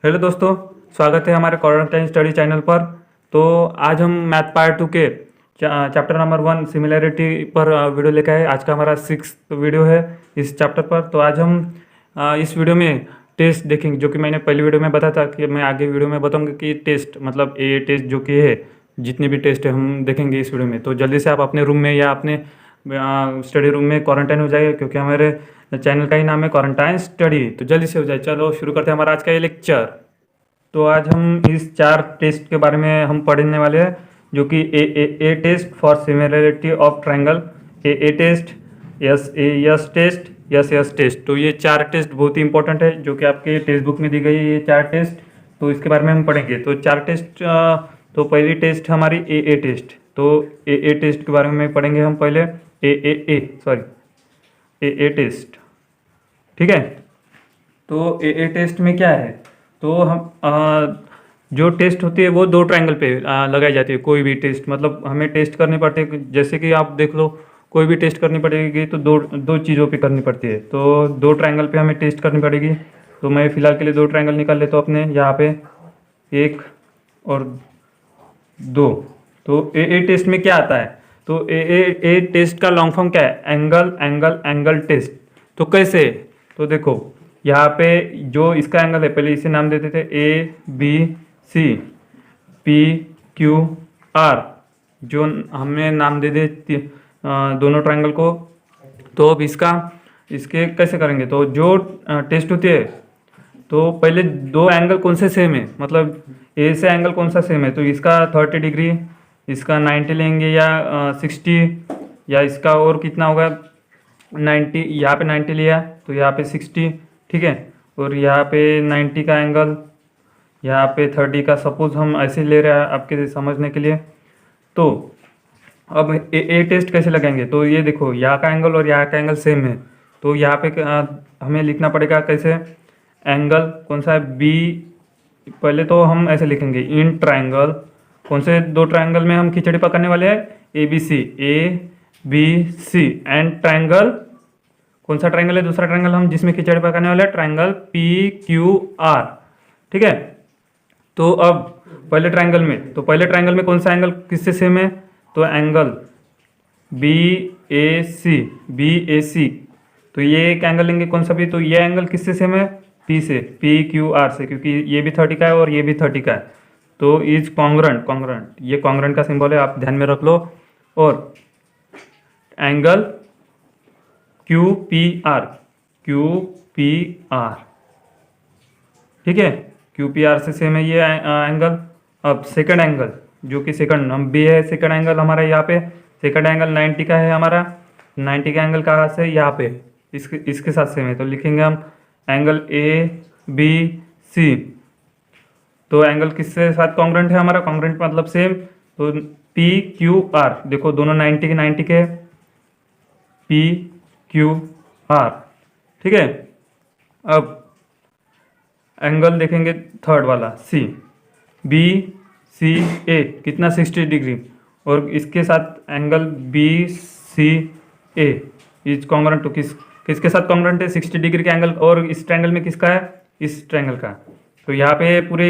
Hello दोस्तों, स्वागत है हमारे क्वारंटाइन स्टडी चैनल पर। तो आज हम मैथ पार्ट 2 के चैप्टर नंबर 1 सिमिलैरिटी पर वीडियो लेकर आए। आज का हमारा 6th वीडियो है इस चैप्टर पर। तो आज हम इस वीडियो में टेस्ट देखेंगे, जो कि मैंने पहली वीडियो में बताया था कि मैं आगे वीडियो में बताऊंगा कि टेस्ट मतलब ए टेस्ट जो कि है, जितने भी टेस्ट है हम देखेंगे इस वीडियो में। तो जल्दी से आप अपने रूम में या अपने स्टडी रूम में क्वारंटाइन हो जाइए, क्योंकि हमारे चैनल का ही नाम है क्वारंटाइन स्टडी। तो जल्दी से हो जाए। चलो शुरू करते हैं हमारा आज का ये लेक्चर। तो आज हम इस 4 टेस्ट के बारे में हम पढ़ने वाले हैं, जो कि A test for similarity of triangle, A test, yes test, yes test. तो ये 4 टेस्ट बहुत ही इंपॉर्टेंट है, जो कि आपके टेक्स्ट बुक में दी गई है ये 4 टेस्ट। तो इसके बारे में हम पढ़ेंगे। तो 4 टेस्ट, तो पहली टेस्ट हमारी ए टेस्ट। तो ए टेस्ट के बारे में पढ़ेंगे हम पहले। ए टेस्ट, ठीक है। तो ए टेस्ट में क्या है, तो हम जो टेस्ट होती है वो 2 ट्रायंगल पे लगाई जाती है। कोई भी टेस्ट मतलब हमें टेस्ट करनी पड़ती है, जैसे कि आप देख लो, कोई भी टेस्ट करनी पड़ेगी तो दो चीज़ों पे करनी पड़ती है। तो 2 ट्रायंगल पे हमें टेस्ट करनी पड़ेगी। तो मैं फ़िलहाल के लिए 2 ट्रायंगल निकाल लेता हूँ अपने यहाँ पे, 1 और 2। तो ए टेस्ट में क्या आता है, तो ए टेस्ट का लॉन्ग फॉर्म क्या है, एंगल एंगल एंगल टेस्ट। तो कैसे, तो देखो यहाँ पे जो इसका एंगल है, पहले इसे नाम देते थे ABC, PQR, जो हमने नाम दे दे दोनों ट्रायंगल को। तो अब इसके कैसे करेंगे, तो जो टेस्ट होती है, तो पहले 2 एंगल कौन से सेम है, मतलब ए से एंगल कौन सा सेम है, तो इसका 30 डिग्री, इसका 90 लेंगे या 60, या इसका और कितना होगा 90, यहाँ पे 90 लिया तो यहाँ पे 60, ठीक है। और यहाँ पे 90 का एंगल, यहाँ पे 30 का, सपोज हम ऐसे ले रहे हैं आपके समझने के लिए। तो अब ए टेस्ट कैसे लगाएंगे, तो ये देखो यहाँ का एंगल और यहाँ का एंगल सेम है। तो यहाँ पे हमें लिखना पड़ेगा कैसे, एंगल कौन सा है, बी। पहले तो हम ऐसे लिखेंगे, इन ट्रायंगल, कौन से 2 ट्रायंगल में हम खिचड़ी पकाने वाले हैं, ABC एंड ट्रायंगल, कौन सा ट्रायंगल है, दूसरा ट्रायंगल हम जिसमें खिचड़ी पकाने वाले हैं, ट्रायंगल PQR, ठीक है। तो अब पहले ट्रायंगल में कौन सा एंगल किससे सेम है, तो एंगल BAC। तो ये एक एंगल लेंगे कौन सा भी, तो ये एंगल किससे सेम है, PQR से, क्योंकि ये भी 30 का है और ये भी 30 का है। तो इज कॉन्ग्रुएंट, ये कॉन्ग्रुएंट का सिंबल है, आप ध्यान में रख लो। और एंगल QPR, ठीक है, QPR से सेम है ये एंगल। अब सेकंड एंगल, जो कि सेकंड हम बी है, सेकंड एंगल हमारा यहाँ पे, सेकंड एंगल 90 का है हमारा। 90 का एंगल कहाँ से, यहाँ पे, इसके साथ सेम है। तो लिखेंगे हम एंगल ABC। तो एंगल किसके साथ कॉन्ग्रुएंट है हमारा, कॉन्ग्रुएंट मतलब सेम। तो PQR, देखो दोनों 90 के PQR, ठीक है। अब एंगल देखेंगे थर्ड वाला BCA, कितना 60 डिग्री, और इसके साथ angle BCA is congruent to किसके साथ कॉन्ग्रुएंट है, 60 डिग्री के एंगल। और इस ट्रायंगल में किसका है, इस ट्रायंगल का। तो यहाँ पे पूरे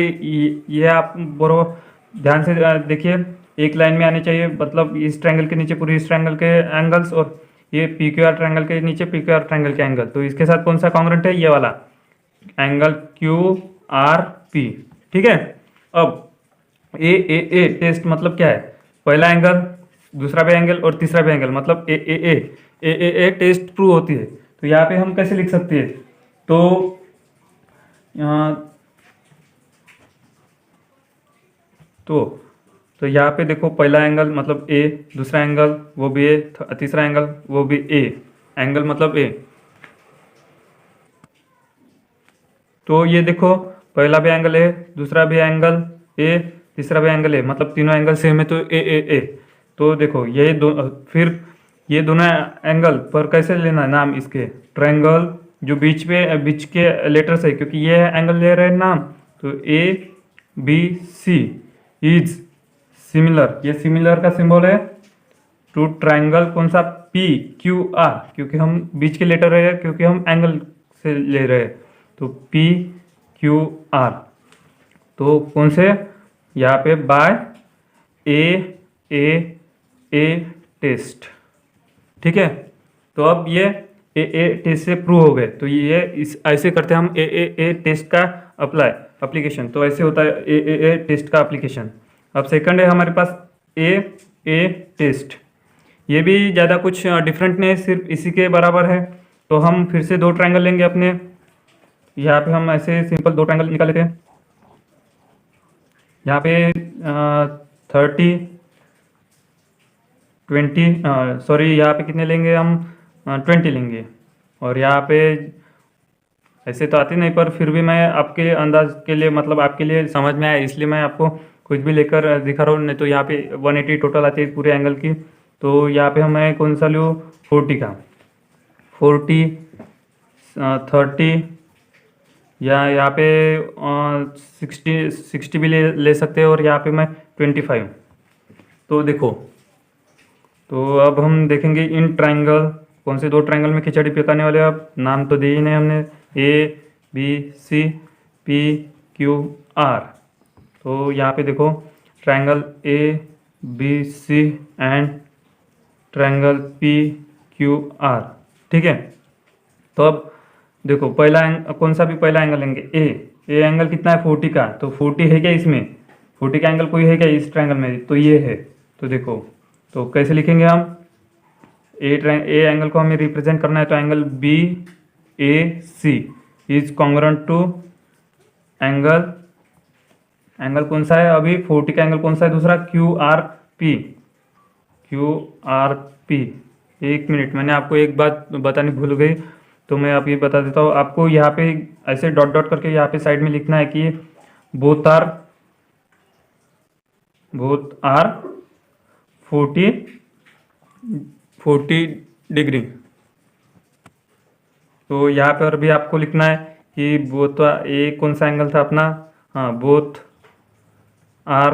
ये आप बराबर ध्यान से देखिए, एक लाइन में आने चाहिए, मतलब इस ट्रायंगल के नीचे पूरे इस ट्रायंगल के एंगल्स, और ये PQR ट्रायंगल के नीचे PQR ट्रायंगल के एंगल। तो इसके साथ कौन सा कॉन्ग्रुएंट है, ये वाला एंगल QRP, ठीक है। अब ए टेस्ट मतलब क्या है, पहला एंगल, दूसरा भी एंगल और तीसरा भी एंगल, मतलब ए टेस्ट प्रूव होती है। तो यहाँ पे हम कैसे लिख सकते हैं, तो यहाँ पे देखो, पहला एंगल मतलब ए, दूसरा एंगल वो भी ए, तीसरा एंगल वो भी ए, एंगल मतलब ए। तो ये देखो, पहला भी एंगल ए, दूसरा भी एंगल ए, तीसरा भी एंगल ए, मतलब तीनों एंगल सेम है। तो ए। तो देखो फिर ये दोनों एंगल पर कैसे लेना है नाम, इसके ट्रायंगल जो बीच के लेटर्स है, क्योंकि ये एंगल ले रहे हैं नाम। तो ABC इज सिमिलर, ये सिमिलर का सिंबल है टू ट्रायंगल कौन सा, PQR, क्योंकि हम बीच के लेटर है, क्योंकि हम एंगल से ले रहे हैं। तो PQR, तो कौन से, यहाँ पे बाय ए ए ए टेस्ट, ठीक है। तो अब ये ए टेस्ट से प्रूव हो गए, तो ये इस ऐसे करते हैं हम ए टेस्ट का एप्लीकेशन। तो ऐसे होता है ए टेस्ट का एप्लीकेशन। अब सेकंड है हमारे पास ए टेस्ट। ये भी ज़्यादा कुछ डिफरेंट नहीं है, सिर्फ इसी के बराबर है। तो हम फिर से दो ट्रायंगल लेंगे अपने, यहाँ पे हम ऐसे सिंपल दो ट्रायंगल निकाल लेते हैं। यहाँ पे 30 20 सॉरी यहाँ पे कितने लेंगे हम, 20 लेंगे। और यहाँ पे ऐसे तो आती नहीं, पर फिर भी मैं आपके अंदाज के लिए, मतलब आपके लिए समझ में आया इसलिए मैं आपको कुछ भी लेकर दिखा रहा हूँ। नहीं तो यहाँ पे 180 टोटल आती है पूरे एंगल की। तो यहाँ पे मैं कौन सा लूँ, 40 का, 40 30 या यहाँ पे 60 भी ले सकते हैं। और यहाँ पे मैं 25। तो देखो, तो अब हम देखेंगे इन ट्रायंगल, कौन से दो ट्रायंगल में खिचड़ी पकाने वाले। अब नाम तो दे ही नहीं हमने, A B C P Q R. तो यहाँ पे देखो triangle A B C and triangle P Q R, ठीक है। तो अब देखो पहला कौन सा भी पहला एंगल लेंगे, ए एंगल कितना है 40 का। तो 40 है क्या इसमें, 40 का एंगल कोई है क्या इस ट्रायंगल में, तो ये है। तो देखो, तो कैसे लिखेंगे हम, ए एंगल को हमें रिप्रेजेंट करना है। तो angle B A C is congruent to angle कौन सा है अभी 40 का एंगल कौन सा है दूसरा, क्यू आर पी। एक मिनट, मैंने आपको एक बात बतानी भूल गई, तो मैं आप ये बता देता हूँ आपको। यहाँ पे ऐसे डॉट डॉट करके यहाँ पे साइड में लिखना है कि बोथ आर 40 डिग्री। तो यहाँ पर भी आपको लिखना है कि बोथ, ए कौन सा एंगल था अपना, हाँ बोथ आर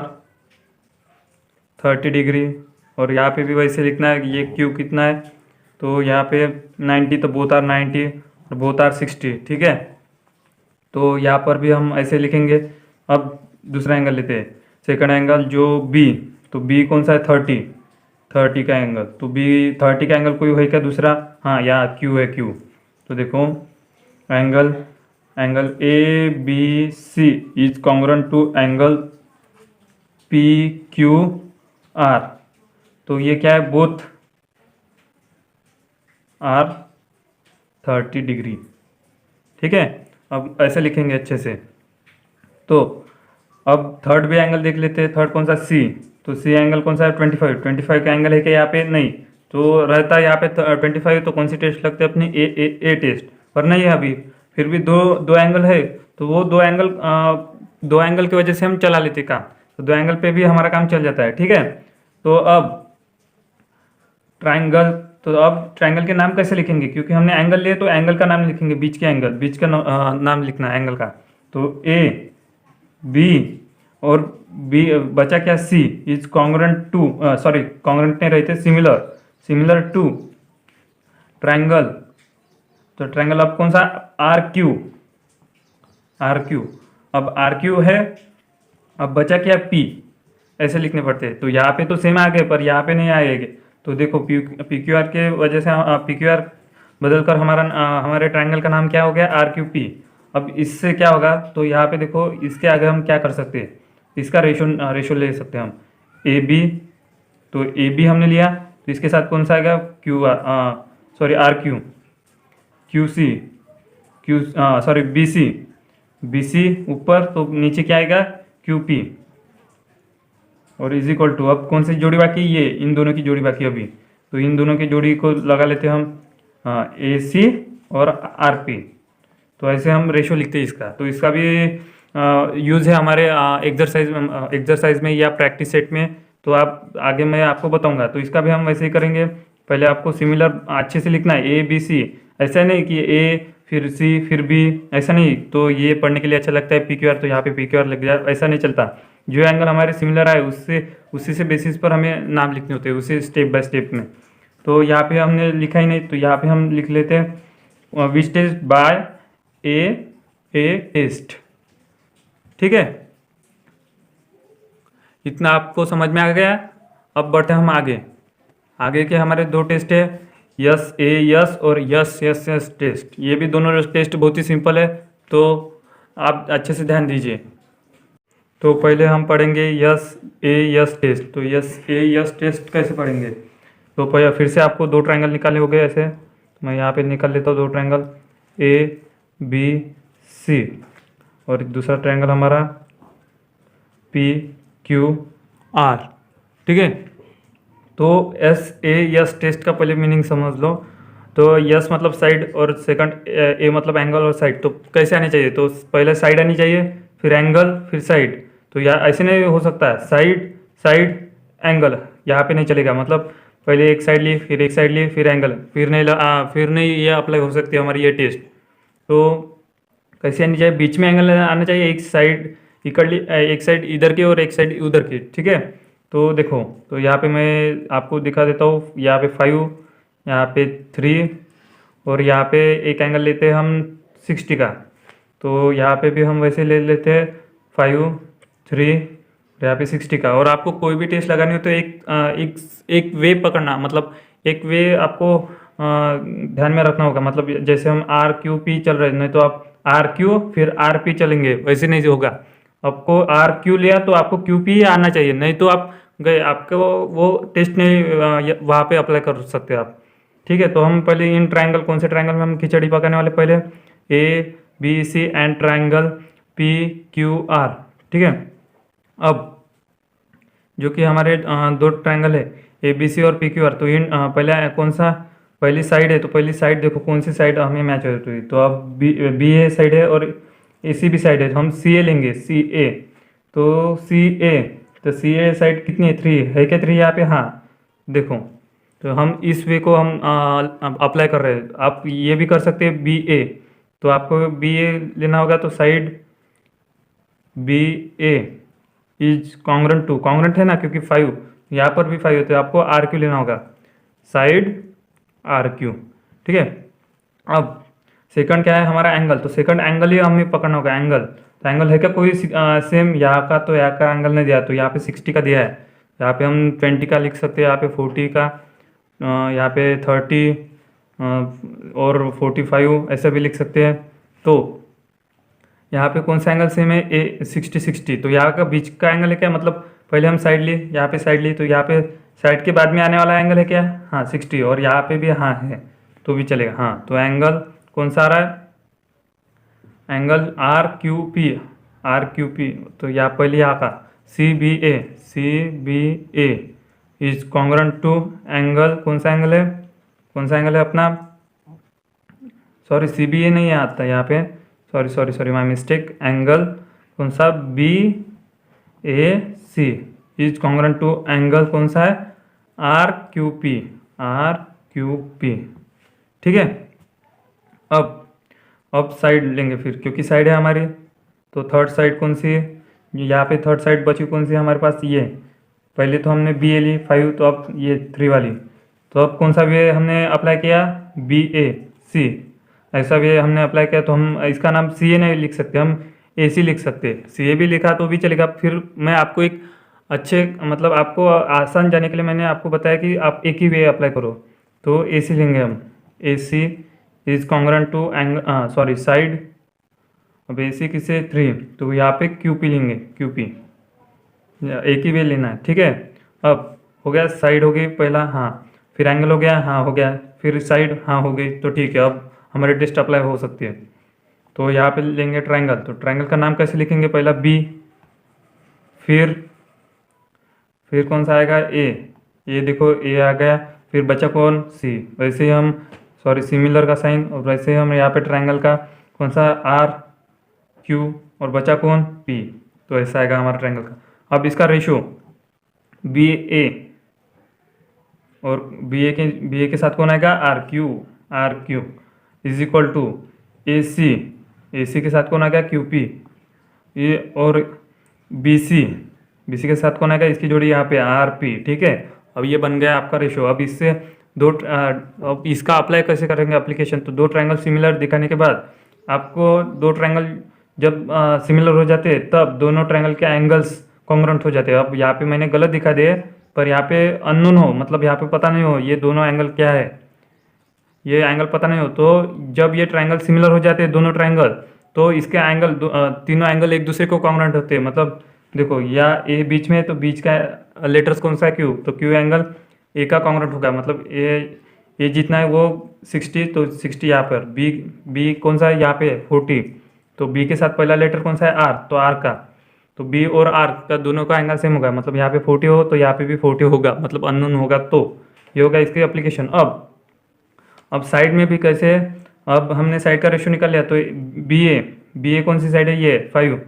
30 डिग्री। और यहाँ पे भी वैसे लिखना है कि ये क्यू कितना है, तो यहाँ पे 90, तो बोथ आर 90 और बोथ आर 60, ठीक है। तो यहाँ पर भी हम ऐसे लिखेंगे। अब दूसरा एंगल लेते हैं, सेकंड एंगल जो बी, तो बी कौन सा है 30 का एंगल। तो बी 30 का एंगल कोई है क्या दूसरा, हाँ यहाँ क्यू है क्यू। तो देखो angle A B C is congruent to angle P Q R. तो ये क्या है, बोथ आर 30 डिग्री, ठीक है। अब ऐसे लिखेंगे अच्छे से। तो अब थर्ड भी एंगल देख लेते हैं, थर्ड कौन सा, सी। तो सी एंगल कौन सा है 25 का एंगल है क्या यहाँ पे, नहीं। तो रहता है यहाँ पे 25, तो कौन सी टेस्ट लगते हैं अपनी, ए टेस्ट, पर नहीं है अभी। फिर भी दो एंगल है, तो वो दो एंगल की वजह से हम चला लेते काम। तो दो एंगल पे भी हमारा काम चल जाता है, ठीक है। तो अब ट्रायंगल, तो अब ट्रायंगल के नाम कैसे लिखेंगे, क्योंकि हमने एंगल लिए तो एंगल का नाम लिखेंगे, बीच का नाम लिखना है एंगल का। तो ए बी और बी बचा क्या, C is congruent to, sorry congruent नहीं रहते, सिमिलर टू ट्रायंगल। तो ट्रायंगल अब कौन सा, आर क्यू। अब आर क्यू है, अब बचा क्या, पी। ऐसे लिखने पड़ते हैं। तो यहाँ पे तो सेम आ गए, पर यहाँ पे नहीं आएंगे। तो देखो पी क्यू आर के वजह से पी क्यू आर बदल कर हमारे ट्रायंगल का नाम क्या हो गया, आर क्यू पी। अब इससे क्या होगा, तो यहाँ पे देखो इसके आगे हम क्या कर सकते हैं, इसका रेशो ले सकते हैं हम, ए बी। तो ए बी हमने लिया, तो इसके साथ कौन सा आएगा, Q R, sorry R Q C, sorry B C ऊपर, तो नीचे क्या आएगा, क्यू पी। और इज इक्वल टू, अब कौन सी जोड़ी बाकी, ये इन दोनों की जोड़ी बाकी अभी। तो इन दोनों की जोड़ी को लगा लेते हैं हम, ए सी और आर पी। तो ऐसे हम रेशो लिखते हैं इसका। तो इसका भी यूज़ है हमारे एक्सरसाइज में या प्रैक्टिस सेट में। तो आप आगे मैं आपको बताऊंगा। तो इसका भी हम वैसे ही करेंगे। पहले आपको सिमिलर अच्छे से लिखना है, ए बी सी। ऐसा नहीं कि ए फिर सी फिर बी, ऐसा नहीं। तो ये पढ़ने के लिए अच्छा लगता है पी क्यू आर, तो यहाँ पे पी क्यू आर लग जाए, ऐसा नहीं चलता। जो एंगल हमारे सिमिलर आए उसी से बेसिस पर हमें नाम लिखने होते हैं, उसी स्टेप बाय स्टेप में। तो यहाँ पे हमने लिखा ही नहीं, तो यहाँ पे हम लिख लेते हैं which test by A test, ठीक है। इतना आपको समझ में आ गया। अब बढ़ते हैं हम आगे। आगे के हमारे दो टेस्ट है, यस ए यस और यस यस यस टेस्ट। ये भी दोनों टेस्ट बहुत ही सिंपल है, तो आप अच्छे से ध्यान दीजिए। तो पहले हम पढ़ेंगे यस ए यस टेस्ट। तो यस ए यस टेस्ट कैसे पढ़ेंगे? तो पहले फिर से आपको दो ट्रायंगल निकालने होंगे ऐसे। तो मैं यहाँ पे निकाल लेता हूँ दो ट्रायंगल, ए बी सी, और दूसरा ट्रायंगल हमारा पी क्यू आर। ठीक है, तो एस ए यस टेस्ट का पहले मीनिंग समझ लो। तो यस मतलब साइड और सेकंड ए मतलब एंगल और साइड। तो कैसे आनी चाहिए? तो पहले साइड आनी चाहिए, फिर एंगल, फिर साइड। तो यहाँ ऐसे नहीं हो सकता है, साइड साइड एंगल यहाँ पे नहीं चलेगा। मतलब पहले एक साइड ली, फिर एक साइड ली, फिर एंगल, फिर नहीं ये अप्लाई हो सकती है हमारी ये टेस्ट। तो कैसे आनी चाहिए? बीच में एंगल आना चाहिए, एक साइड इकड़ली, एक साइड इधर की और एक साइड उधर की। ठीक है, तो देखो, तो यहाँ पे मैं आपको दिखा देता हूँ। यहाँ पे 5, यहाँ पे 3, और यहाँ पे एक एंगल लेते हैं हम 60 का। तो यहाँ पे भी हम वैसे ले लेते हैं 5 3, यहाँ पे 60 का। और आपको कोई भी टेस्ट लगानी हो तो एक वे पकड़ना, मतलब एक वे आपको ध्यान में रखना होगा। मतलब जैसे हम आर क्यू पी चल रहे हैं, नहीं तो आप आर क्यू फिर आर पी चलेंगे, वैसे नहीं होगा। आपको आर क्यू लिया तो आपको क्यू पी आना चाहिए, नहीं तो आप गए, आपको वो टेस्ट नहीं वहाँ पे अप्लाई कर सकते आप। ठीक है, तो हम पहले इन ट्रायंगल, कौन से ट्रायंगल में हम खिचड़ी पकाने वाले? पहले A B C and triangle P Q R. ठीक है, अब जो कि हमारे दो ट्रायंगल है ए बी सी और पी क्यू आर। तो इन पहले कौन सा पहली साइड है? तो पहली साइड देखो कौन सी साइड हमें मैच हो रही है। तो अब बी ए साइड है और ए सी बी साइड है, तो हम सी ए लेंगे, सी ए। तो सी ए, तो सी ए साइड कितनी है? 3 है क्या? 3 यहाँ पे, हाँ देखो। तो हम इस वे को हम अप्लाई कर रहे हैं। आप ये भी कर सकते हैं बी ए। तो आपको बी ए लेना होगा, तो side B A is congruent to, congruent है ना क्योंकि 5, यहाँ पर भी 5 होते हैं, आपको आर क्यू लेना होगा, साइड आर क्यू। ठीक है, अब सेकंड क्या है हमारा? एंगल। तो सेकंड एंगल ही हमें पकड़ना होगा, एंगल। तो एंगल है क्या कोई सेम यहाँ का? तो यहाँ का एंगल नहीं दिया, तो यहाँ पे 60 का दिया है। यहाँ पे हम 20 का लिख सकते हैं, यहाँ पे 40 का, यहाँ पे 30 और 45 ऐसा भी लिख सकते हैं। तो यहाँ पे कौन सा एंगल सेम है? ए 60 60। तो यहाँ का बीच का एंगल है क्या? मतलब पहले हम साइड ली, यहाँ पे साइड ली, तो यहाँ पे साइड के बाद में आने वाला एंगल है क्या? हाँ 60, और यहाँ पे भी हाँ है तो भी चलेगा। हाँ, तो एंगल कौन सा आ रहा है? Angle R Q P, R Q P. तो यहाँ पहले यहाँ का C B A is congruent to angle, कौन सा एंगल है? कौन सा एंगल है अपना? सॉरी, सी बी ए नहीं आता यहाँ पे, सॉरी माई मिस्टेक। एंगल कौन सा? B A C is congruent to angle कौन सा है? R Q P, R Q P. ठीक है, अब साइड लेंगे फिर, क्योंकि साइड है हमारी। तो थर्ड साइड कौन सी है? यहाँ पे थर्ड साइड बची कौन सी है हमारे पास? ये पहले तो हमने बी ए ली 5, तो अब ये 3 वाली। तो अब कौन सा वे हमने अप्लाई किया? बी ए सी, ऐसा भी हमने अप्लाई किया। तो हम इसका नाम सी ए नहीं लिख सकते, हम ए सी लिख सकते। सी ए भी लिखा तो भी चलेगा। फिर मैं आपको एक अच्छे, मतलब आपको आसान जाने के लिए मैंने आपको बताया कि आप एक ही वे अप्लाई करो। तो ए सी लेंगे हम, A C is congruent to sorry side, अब ए सी किसे? 3, तो यहाँ पे क्यू पी लेंगे, क्यू पी एक ही वे लेना है। ठीक है, अब हो गया, साइड हो गई पहला, हाँ, फिर एंगल हो गया, हाँ हो गया, फिर साइड, हाँ हो गई। तो ठीक है, अब हमारी टेस्ट अप्लाई हो सकती है। तो यहाँ पे लेंगे ट्रायंगल। तो ट्रायंगल का नाम कैसे लिखेंगे? पहला बी, फिर कौन सा आएगा? ए देखो ए आ गया, फिर बचा कौन? सी। वैसे ही हम सिमिलर का साइन, और वैसे ही हम यहाँ पे ट्रायंगल का कौन सा? आर क्यू, और बचा कौन? पी। तो ऐसा आएगा हमारा ट्रायंगल का। अब इसका रेशियो बी ए, और बी ए के साथ कौन आएगा? R Q is equal to A C के साथ कौन आ गया? Q P. ये और बी सी के साथ कौन आएगा? इसकी जोड़ी यहाँ पे आर पी। ठीक है, अब ये बन गया आपका रेशियो। अब इससे अब इसका अप्लाई कैसे करेंगे एप्लीकेशन? तो दो ट्रायंगल सिमिलर दिखाने के बाद आपको दो ट्रायंगल जब सिमिलर हो जाते हैं, तब दोनों ट्रायंगल के एंगल्स कॉन्ग्रुएंट हो जाते हैं। अब यहाँ पे मैंने गलत दिखा दिए, पर यहाँ पे अननोन हो, मतलब यहाँ पे पता नहीं हो ये दोनों एंगल क्या है, ये एंगल पता नहीं हो, तो जब ये ट्रायंगल सिमिलर हो जाते हैं दोनों ट्रायंगल, तो इसके एंगल तीनों एंगल एक दूसरे को कॉन्ग्रुएंट होते हैं। मतलब देखो या ए बीच में है, तो बीच का लेटर्स कौन सा है, क्यू, तो क्यू एंगल ए का कॉन्ग्रुएंट होगा। मतलब ए जितना है वो 60, तो 60 यहाँ पर। बी कौन सा है यहाँ पे 40, तो बी के साथ पहला लेटर कौन सा है, आर, तो आर का, तो बी और आर का दोनों का एंगल सेम होगा। मतलब यहाँ पे 40 हो तो यहाँ पे भी 40 होगा, मतलब अननोन होगा। तो ये होगा इसकी एप्लीकेशन। अब साइड में भी कैसे है, अब हमने साइड का रेशियो निकाल लिया, तो बी ए कौन सी साइड है, ये 5,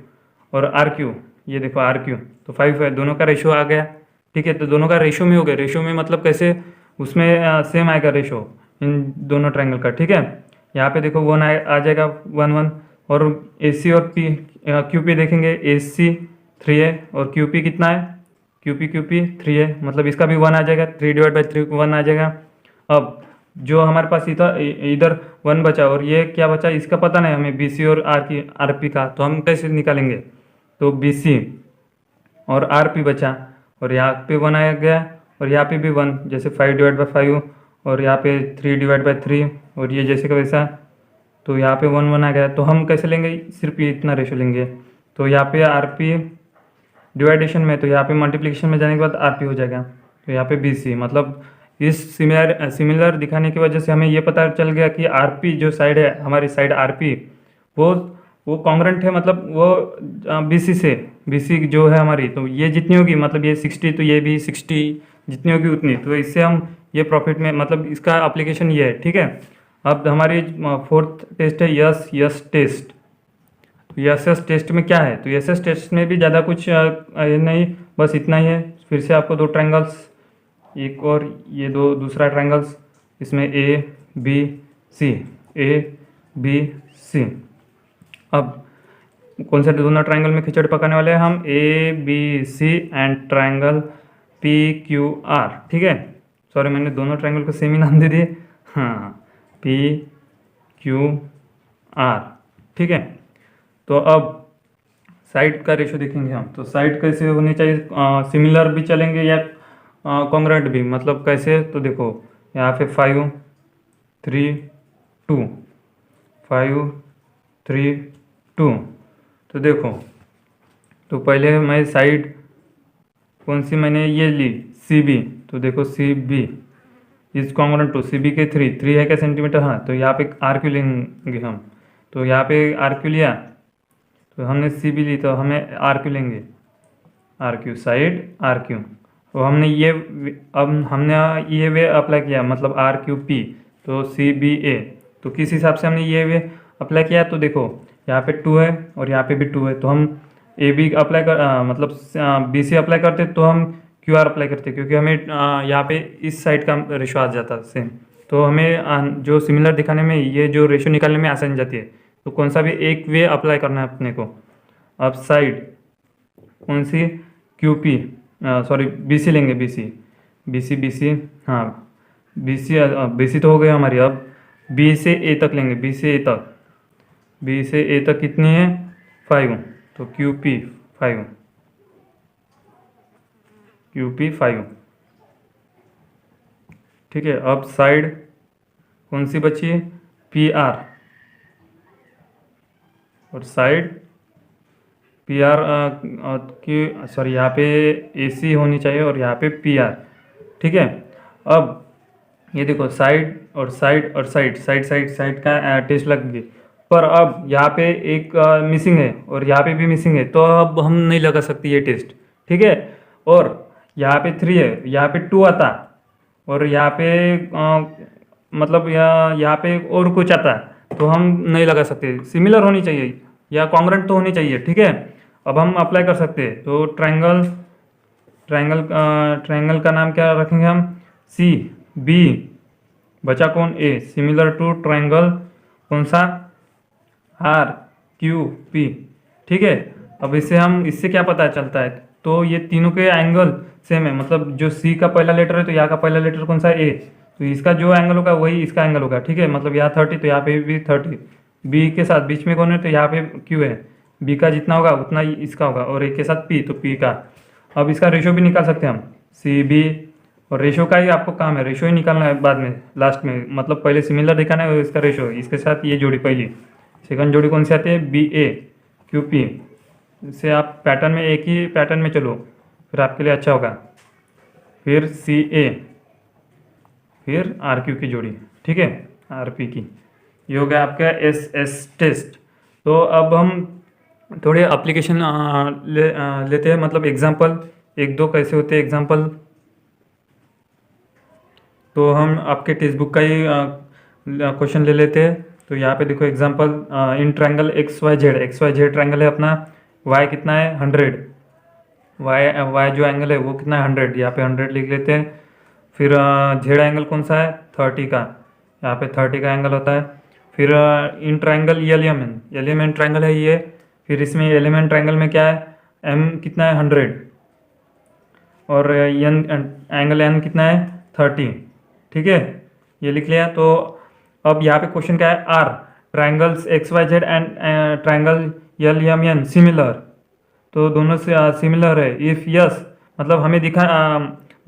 और आर क्यू, ये देखो आर क्यू, तो 5 है, दोनों का रेशियो आ गया। ठीक है, तो दोनों का रेशियो में हो गया। रेशियो में मतलब कैसे, उसमें सेम आएगा रेशियो इन दोनों ट्रायंगल का। ठीक है, यहाँ पे देखो 1 आ जाएगा, 1 1, और ए सी और पी क्यू पी देखेंगे, ए सी 3 है और क्यू पी कितना है, क्यू पी 3 है, मतलब इसका भी 1 आ जाएगा, 3/3 1 आ जाएगा। अब जो हमारे पास इधर 1 बचा और ये क्या बचा, इसका पता नहीं हमें, बी सी और आर पी का, तो हम कैसे निकालेंगे, तो बी सी और आर पी बचा, और यहाँ पे 1 आ गया, और यहाँ पे भी 1, जैसे 5/5, और यहाँ पे 3/3, और ये जैसे का वैसा, तो यहाँ पे 1 1 आ गया। तो हम कैसे लेंगे, सिर्फ ये इतना रेशो लेंगे। तो यहाँ पे आर पी डिवाइडेशन में, तो यहाँ पे मल्टीप्लिकेशन में जाने के बाद आर पी हो जाएगा, तो यहाँ पे बी सी। मतलब इस सिमिलर दिखाने की वजह से हमें ये पता चल गया कि आर पी जो साइड है, हमारी साइड आर पी, वो कॉन्ग्रुएंट है, मतलब वो बी सी से, बी सी जो है हमारी, तो ये जितनी होगी, मतलब ये 60, तो ये भी 60 जितनी होगी उतनी। तो इससे हम ये प्रॉफिट में, मतलब इसका एप्लीकेशन ये है। ठीक है, अब हमारी 4th टेस्ट है यस टेस्ट। तो यस टेस्ट में क्या है, तो यस टेस्ट में भी ज़्यादा कुछ नहीं, बस इतना ही है। फिर से आपको 2 ट्रायंगल्स, एक और ये दूसरा ट्रायंगल्स, इसमें ए बी सी, ए बी सी। अब कौन से दोनों ट्रायंगल में खिचड़ी पकाने वाले हैं हम, A B C and triangle P Q R. ठीक है, सॉरी मैंने दोनों ट्रायंगल को सेम ही नाम दे दिए, हाँ, पी क्यू आर। ठीक है, तो अब साइड का रेशो देखेंगे हम, तो साइड कैसे होनी चाहिए, सिमिलर भी चलेंगे या कॉन्ग्रुएंट भी, मतलब कैसे, तो देखो यहाँ पे 5 3 2, 5 3 2, तो देखो, तो पहले मैं साइड कौन सी मैंने ये ली, सी बी, तो देखो C B is congruent to C B के 3 है क्या सेंटीमीटर, हाँ, तो यहाँ पे आर क्यू लेंगे हम, तो यहाँ पे आर क्यू लिया, तो हमने सी बी ली, तो हमें आर क्यू लेंगे, R Q side R Q. तो हमने ये, अब हमने ये वे अप्लाई किया, मतलब आर क्यू पी, तो सी बी ए, तो किस हिसाब से हमने ये वे अप्लाई किया, तो देखो यहाँ पे 2 है और यहाँ पे भी 2 है, तो हम ए बी अप्लाई कर मतलब बी सी अप्लाई करते तो हम क्यू आर अप्लाई करते, क्योंकि हमें यहाँ पे इस साइड का रेशो आ जाता सेम। तो हमें जो सिमिलर दिखाने में, ये जो रेशो निकालने में आसानी जाती है, तो कौन सा भी एक वे अप्लाई करना है अपने को। अब साइड कौन सी, Q P, sorry B C लेंगे, बी सी, हाँ बी सी तो हो गई हमारी। अब बी से ए तक लेंगे, बी से ए तक कितनी है, 5, तो क्यू पी 5। ठीक है, अब साइड कौन सी बची है, पी आर, और साइड पी आर की, सॉरी यहाँ पे ए सी होनी चाहिए और यहाँ पे पी आर। ठीक है, अब ये देखो साइड का टेस्ट लग गई, पर अब यहाँ पे एक मिसिंग है और यहाँ पे भी मिसिंग है, तो अब हम नहीं लगा सकते ये टेस्ट। ठीक है, और यहाँ पे 3 है, यहाँ पे 2 आता, और यहाँ पे मतलब यहाँ पे और कुछ आता, तो हम नहीं लगा सकते। सिमिलर होनी चाहिए या कॉन्ग्रुएंट तो होनी चाहिए। ठीक है, अब हम अप्लाई कर सकते हैं, तो ट्रायंगल का नाम क्या रखेंगे हम, सी बी, बचा कौन, ए, सिमिलर टू ट्रायंगल कौन सा, आर क्यू पी। ठीक है, अब इससे क्या पता चलता है, तो ये तीनों के एंगल सेम है, मतलब जो सी का पहला लेटर है, तो यहाँ का पहला लेटर कौन सा है, ए, तो इसका जो एंगल होगा वही इसका एंगल होगा। ठीक है, मतलब यहाँ 30, तो यहाँ पे भी 30, बी के साथ बीच में कौन है, तो यहाँ पे क्यू है, बी का जितना होगा उतना ही इसका होगा, और ए के साथ पी तो पी का। अब इसका रेशो भी निकाल सकते हैं हम, सी बी, और रेशो का ही आपको काम है, रेशो ही निकालना है बाद में लास्ट में, मतलब पहले सिमिलर दिखाना है और इसका रेशो, इसके साथ ये जोड़ी पहली। सेकंड जोड़ी कौन सी आती है, बी ए क्यू पी। इससे आप पैटर्न में एक ही पैटर्न में चलो, फिर आपके लिए अच्छा होगा। फिर सी ए, फिर आर क्यू की जोड़ी, ठीक है, आर पी की। ये हो गया आपका एस एस टेस्ट। तो अब हम थोड़े एप्लीकेशन लेते हैं, मतलब एग्जांपल, एक दो कैसे होते हैं एग्जांपल। तो हम आपके टेक्स्ट बुक का ही क्वेश्चन ले लेते हैं। तो यहाँ पे देखो example, in triangle X Y Z triangle है अपना, वाई कितना है 100, वाई जो एंगल है वो कितना है 100, यहाँ पे 100 लिख लेते हैं। फिर जेड एंगल कौन सा है 30 का, यहाँ पे 30 का एंगल होता है। फिर इन ट्रायंगल एलिमेंट ट्रायंगल है ये, फिर इसमें एलिमेंट ट्रायंगल में क्या है, एम कितना है 100, और एन एंगल एन कितना है 30, ठीक है, ये लिख लिया। तो अब यहाँ पे क्वेश्चन क्या है, are triangles X Y Z and triangle L M N similar, तो दोनों से सिमिलर है। इफ़ यस, मतलब हमें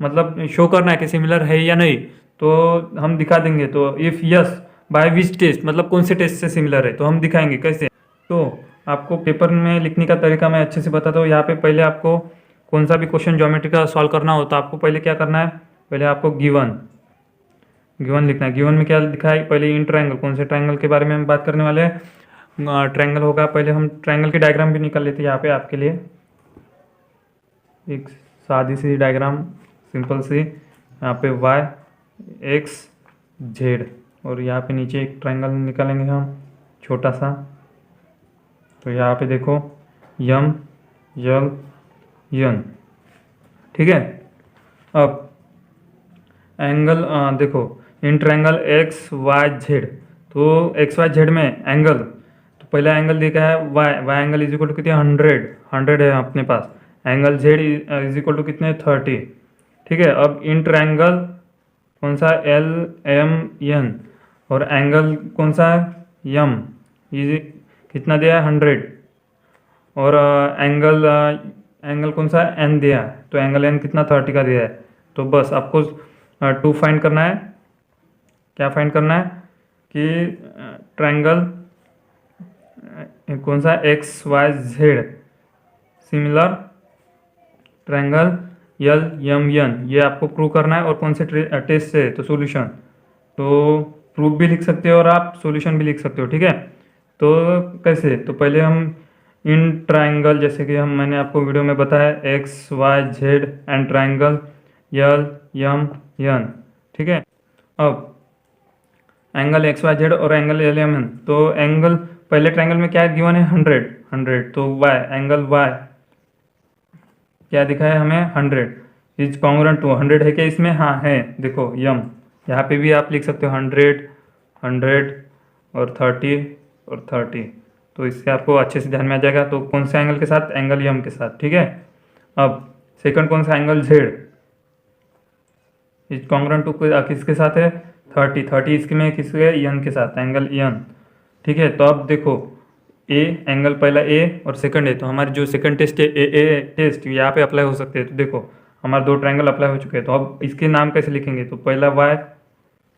मतलब शो करना है कि सिमिलर है या नहीं, तो हम दिखा देंगे। तो if yes by which test, मतलब कौन से टेस्ट से सिमिलर है, तो हम दिखाएंगे कैसे। तो आपको पेपर में लिखने का तरीका मैं अच्छे से बताता हूँ। यहाँ पे पहले आपको कौन सा भी क्वेश्चन ज्योमेट्री का सॉल्व करना हो तो आपको पहले क्या करना है, पहले आपको गिवन लिखना है। गिवन में क्या लिखा है, पहले इन ट्रायंगल, कौन से ट्रायंगल के बारे में हम बात करने वाले हैं, ट्रायंगल होगा। पहले हम ट्रायंगल की डायग्राम भी निकाल लेते हैं यहाँ पे आपके लिए, एक सादी सी डायग्राम सिंपल सी। यहाँ पे वाई एक्स जेड, और यहाँ पे नीचे एक ट्रायंगल निकालेंगे हम छोटा सा। तो यहाँ पे देखो यम यल यन, ठीक है। अब एंगल देखो, in triangle X Y Z, तो एक्स वाई जेड में एंगल, तो पहला एंगल देखा है Y angle is equal to कितने 100 है अपने पास, angle Z is equal to कितने 30, ठीक है। अब इन ट्रायंगल कौन सा एल एम एन, और एंगल कौन सा है यम, ये कितना दिया है 100, और एंगल कौन सा है एन दिया है, तो एंगल एन कितना 30 का दिया है। तो बस आपको टू फाइंड करना है, क्या फाइंड करना है कि ट्रायंगल कौन सा X Y Z similar triangle L M N, ये आपको प्रूव करना है। और कौन से टेस्ट से, तो सॉल्यूशन, तो प्रूफ भी लिख सकते हो और आप सॉल्यूशन भी लिख सकते हो, ठीक है। तो कैसे, तो पहले हम इन ट्रायंगल, जैसे कि मैंने आपको वीडियो में बताया, X Y Z and triangle L M N, ठीक है। अब एंगल एक्स वाई जेड और एंगल एल एम एन, तो एंगल पहले ट्रायंगल में क्या गिवन है 100, तो वाई एंगल वाई क्या दिखा है हमें 100 इज कॉन्ग्रुएंट टू 100 है क्या इसमें, हाँ है, देखो यम, यहाँ पे भी आप लिख सकते हो 100 और 30 और 30, तो इससे आपको अच्छे से ध्यान में आ जाएगा। तो कौन से एंगल के साथ, एंगल यम के साथ, ठीक है। अब सेकंड कौन सा angle Z is congruent to किसके साथ है 30 इसमें किसके यन के साथ, एंगल यन, ठीक है। तो अब देखो ए एंगल पहला ए और सेकंड ए, तो हमारे जो सेकंड टेस्ट है ए टेस्ट यहाँ पे अप्लाई हो सकते हैं। तो देखो हमारे दो ट्रायंगल अप्लाई हो चुके हैं, तो अब इसके नाम कैसे लिखेंगे, तो पहला वाई,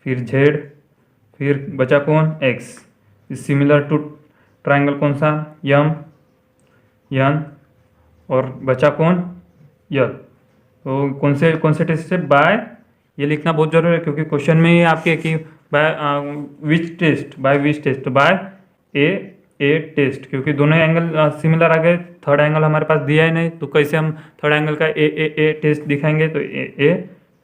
फिर जेड, फिर बचा कौन X, is similar to triangle कौन सा यम यन, और बचा कौन यल। तो कौन से टेस्ट से, बाय, ये लिखना बहुत जरूरी है क्योंकि क्वेश्चन में ही आपके कि by which test, by which test, तो बाय ए टेस्ट, क्योंकि दोनों एंगल सिमिलर आ गए, थर्ड एंगल हमारे पास दिया ही नहीं, तो कैसे हम थर्ड एंगल का ए टेस्ट दिखाएंगे, तो ए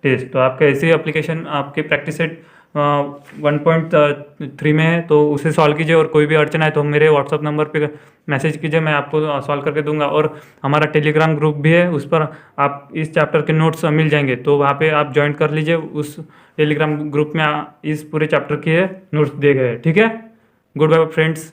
टेस्ट। तो आपका ऐसे एप्लीकेशन आपके प्रैक्टिस सेट 1.3 में है, तो उसे सॉल्व कीजिए। और कोई भी अड़चन है तो मेरे व्हाट्सअप नंबर पे मैसेज कीजिए, मैं आपको सॉल्व करके दूंगा। और हमारा टेलीग्राम ग्रुप भी है, उस पर आप इस चैप्टर के नोट्स मिल जाएंगे, तो वहाँ पे आप ज्वाइन कर लीजिए। उस टेलीग्राम ग्रुप में इस पूरे चैप्टर के नोट्स दिए गए हैं, ठीक है। Goodbye friends.